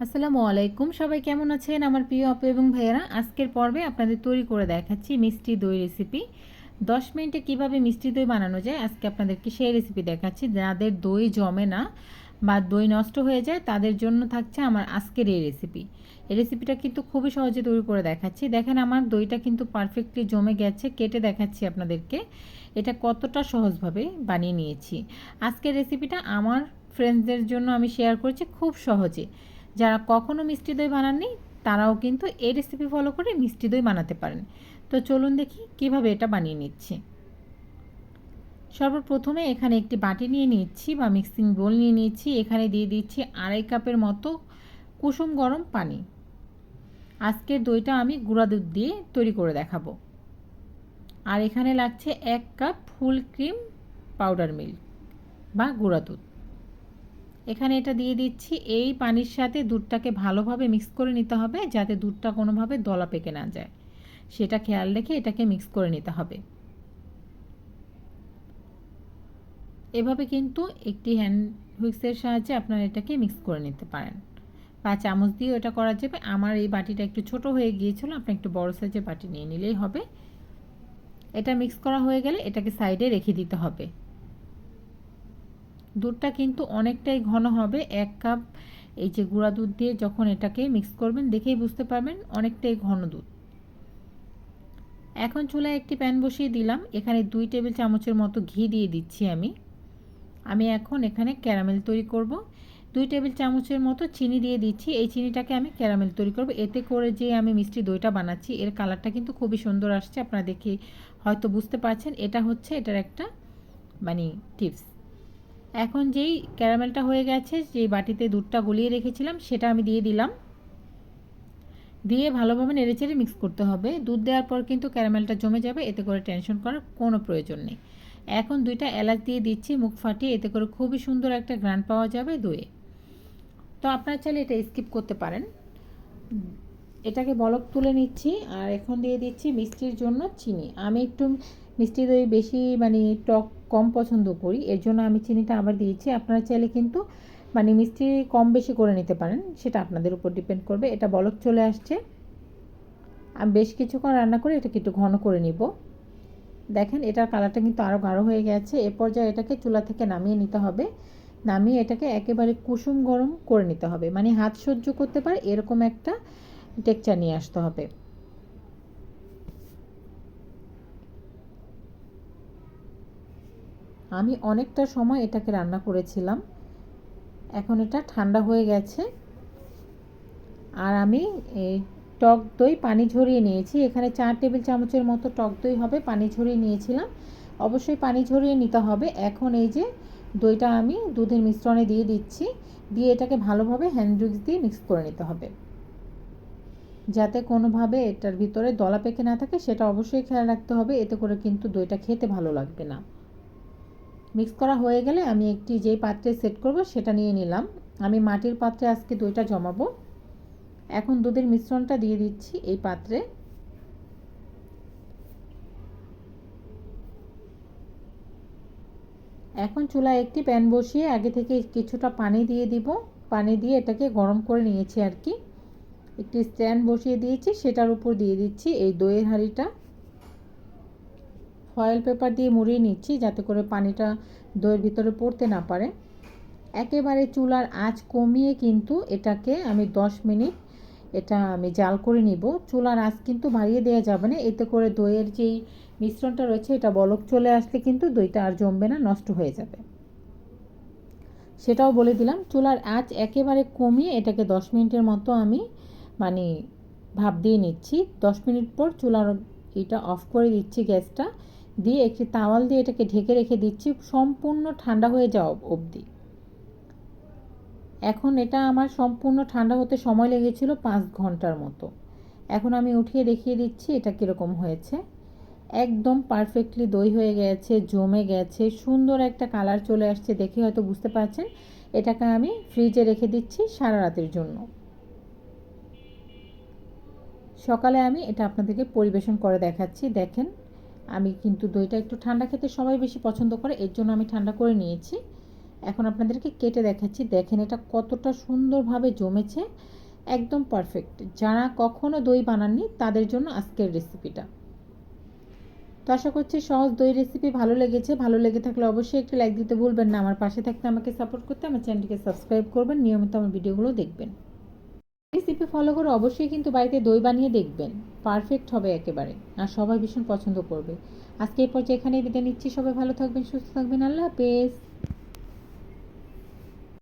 আসসালামু আলাইকুম, সবাই কেমন আছেন আমার প্রিয় আপু এবং ভাইয়েরা। আজকের পর্বে আপনাদের তৈরি করে দেখাচ্ছি মিষ্টি দই রেসিপি। 10 মিনিটে কিভাবে মিষ্টি দই বানানো যায় আজকে আপনাদেরকে সেই রেসিপি দেখাচ্ছি। যাদের দই জমে না বা দই নষ্ট হয়ে যায় তাদের জন্য থাকছে আমার আজকের এই রেসিপি। এই রেসিপিটা কিন্তু খুবই সহজে তৈরি করে দেখাচ্ছি। দেখেন আমার দইটা কিন্তু পারফেক্টলি জমে গেছে, কেটে দেখাচ্ছি আপনাদেরকে এটা কতটা সহজভাবে বানিয়ে নিয়েছি। আজকের রেসিপিটা আমার ফ্রেন্ডসদের জন্য আমি শেয়ার করছি খুব সহজে। যারা কখনো মিষ্টি দই বানাননি তারাও কিন্তু এই রেসিপি ফলো করে মিষ্টি দই বানাতে পারেন। তো চলুন দেখি কিভাবে এটা বানিয়ে নিচ্ছি। সর্বপ্রথমে এখানে একটি বাটি নিয়ে নিচ্ছি বা মিক্সিং বোল নিয়ে নিচ্ছি। এখানে দিয়ে দিচ্ছি 2.5 কাপের মতো কুসুম গরম পানি। আজকের দইটা আমি গুঁড়া দুধ দিয়ে তৈরি করে দেখাবো। আর এখানে লাগছে 1 cup full cream powder milk বা গুঁড়া দুধ। এখানে এটা দিয়ে দিচ্ছি। এই পানির সাথে দুধটাকে ভালোভাবে মিক্স করে নিতে হবে যাতে দুধটা কোনোভাবে দলা পেকে না যায়, সেটা খেয়াল রেখে এটাকে মিক্স করে নিতে হবে। এভাবে কিন্তু একটি হ্যান্ড হুইক্সের সাহায্যে আপনারা এটাকে মিক্স করে নিতে পারেন বা চামচ দিয়েও এটা করা যাবে। আমার এই বাটিটা একটু ছোট হয়ে গিয়েছিল, আপনি একটু বড় সাইজের বাটি নিয়ে নিলেই হবে। এটা মিক্স করা হয়ে গেলে এটাকে সাইডে রেখে দিতে হবে। দুধটা কিন্তু অনেকটাই ঘন হবে। 1 কাপ এই যে গুঁড়া দুধ দিয়ে যখন এটাকে মিক্স করবেন দেখেই বুঝতে পারবেন অনেকটাই ঘন দুধ। এখন চুলায় একটি প্যান বসিয়ে দিলাম। এখানে 2 টেবিল চামচের মতো ঘি দিয়ে দিচ্ছি। আমি এখন এখানে ক্যারামেল তৈরি করব। 2 টেবিল চামচের মতো চিনি দিয়ে দিচ্ছি। এই চিনিটাকে আমি ক্যারামেল তৈরি করব। এতে করে যে আমি মিষ্টি দইটা বানাচ্ছি এর কালারটা কিন্তু খুবই সুন্দর আসছে। আপনারা দেখে হয়তো বুঝতে পারছেন এটা হচ্ছে এটার একটা মানে টিপস। এখন যেই ক্যারামেলটা হয়ে গেছে, যেই বাটিতে দুধটা গলিয়ে রেখেছিলাম সেটা আমি দিয়ে দিলাম। দিয়ে ভালোভাবে নেড়েচেড়ে মিক্স করতে হবে। দুধ দেওয়ার পর কিন্তু ক্যারামেলটা জমে যাবে, এতে করে টেনশন করার কোনো প্রয়োজন নেই। এখন 2টা এলাচ দিয়ে দিচ্ছি মুখ ফাটিয়ে, এতে করে খুবই সুন্দর একটা ঘ্রাণ পাওয়া যাবে দইয়ে। তো আপনারা চাইলে এটা স্কিপ করতে পারেন। এটাকে বলক তুলে নিচ্ছি আর এখন দিয়ে দিচ্ছি মিষ্টির জন্য চিনি। আমি একটু মিষ্টি দই বেশি টক কম পছন্দ করি, এর জন্য আমি চিনিটা আবার দিয়েছি। আপনারা চাইলে কিন্তু মিষ্টি কম বেশি করে নিতে পারেন, সেটা আপনাদের উপর ডিপেন্ড করবে। এটা বলক চলে আসছে। আমি বেশ কিছুক্ষণ রান্না করে এটাকে একটু ঘন করে নিব। দেখেন এটার কালারটা কিন্তু আরও গাঢ় হয়ে গেছে। এ পর্যায়ে এটাকে চুলা থেকে নামিয়ে নিতে হবে। নামিয়ে এটাকে একেবারে কুসুম গরম করে নিতে হবে, হাত সহ্য করতে পারে এরকম একটা টেক্সচার নিয়ে আসতে হবে। আমি অনেকটা সময় এটাকে রান্না করেছিলাম। এখন এটা ঠান্ডা হয়ে গেছে। আর আমি এই টক দই পানি ঝরিয়ে নিয়েছি। এখানে 4 টেবিল চামচের মতো টক দই হবে, পানি ঝরিয়ে নিয়েছিলাম। অবশ্যই পানি ঝরিয়ে নিতে হবে। এখন এই যে দইটা আমি দুধের মিশ্রণে দিয়ে দিচ্ছি। দিয়ে এটাকে ভালোভাবে হ্যান্ড উইক্স দিয়ে মিক্স করে নিতে হবে যাতে কোনোভাবে এটার ভিতরে দলা পেকে না থাকে, সেটা অবশ্যই খেয়াল রাখতে হবে। এতে করে কিন্তু দইটা খেতে ভালো লাগবে না। মিক্স করা হয়ে গেলে আমি একটি যেই পাত্রে সেট করব সেটা নিয়ে নিলাম। আমি মাটির পাত্রে আজকে দইটা জমাবো। এখন দুধের মিশ্রণটা দিয়ে দিচ্ছি এই পাত্রে। এখন চুলায় একটি প্যান বসিয়ে আগে থেকে কিছুটা পানি দিয়ে দিব। পানি দিয়ে এটাকে গরম করে নিয়েছি আর কি। একটি স্ট্যান্ড বসিয়ে দিয়েছি, সেটার উপর দিয়ে দিচ্ছি এই দইয়ের হাঁড়িটা। ফয়েল পেপার দিয়ে মুড়িয়ে নিচ্ছি যাতে করে পানিটা দইয়ের ভিতরে পড়তে না পারে। একেবারে চুলার আঁচ কমিয়ে কিন্তু এটাকে আমি 10 মিনিট এটা আমি জাল করে নিব। চুলার আঁচ কিন্তু বাড়িয়ে দেওয়া যাবে না, এতে করে দইয়ের যেই মিশ্রণটা রয়েছে এটা বলক চলে আসলে কিন্তু দইটা আর জমবে না, নষ্ট হয়ে যাবে। সেটাও বলে দিলাম। চুলার আঁচ একেবারে কমিয়ে এটাকে 10 মিনিটের মতো আমি মানে ভাপ দিয়ে নিচ্ছি। 10 মিনিট পর চুলার এটা অফ করে দিচ্ছি গ্যাসটা। দিয়ে একটি তাওয়াল দিয়ে এটাকে ঢেকে রেখে দিচ্ছি সম্পূর্ণ ঠান্ডা হয়ে যাওয়া অবধি। এখন এটা আমার সম্পূর্ণ ঠান্ডা হতে সময় লেগেছিল 5 ঘন্টার মতো। এখন আমি উঠিয়ে দেখিয়ে দিচ্ছি এটা কীরকম হয়েছে। একদম পারফেক্টলি দই হয়ে গেছে, জমে গেছে, সুন্দর একটা কালার চলে আসছে, দেখে হয়তো বুঝতে পারছেন। এটাকে আমি ফ্রিজে রেখে দিচ্ছি সারা রাতের জন্য। সকালে আমি এটা আপনাদেরকে পরিবেশন করে দেখাচ্ছি। দেখেন আমি কিন্তু দইটা একটু ঠান্ডা খেতে সবাই বেশি পছন্দ করে, এর জন্য আমি ঠান্ডা করে নিয়েছি। এখন আপনাদেরকে কেটে দেখাচ্ছি। দেখেন এটা কতটা সুন্দরভাবে জমেছে, একদম পারফেক্ট। যারা কখনো দই বানাননি তাদের জন্য আজকের রেসিপিটা। তো আশা করছি সহজ দই রেসিপি ভালো লেগেছে। ভালো লেগে থাকলে অবশ্যই একটি লাইক দিতে ভুলবেন না। আমার পাশে থাকতে আমাকে সাপোর্ট করতে আমার চ্যানেলটিকে সাবস্ক্রাইব করবেন, নিয়মিত আমার ভিডিওগুলো দেখবেন। রেসিপি ফলো করে অবশ্যই কিন্তু বাড়িতে দই বানিয়ে দেখবেন, পারফেক্ট হবে একেবারে, আর সবাই ভীষণ পছন্দ করবে। আজকে এই পর্যায়ে এখানেই বিদায় নিচ্ছি। সবাই ভালো থাকবেন, সুস্থ থাকবেন। আল্লাহ হাফেজ।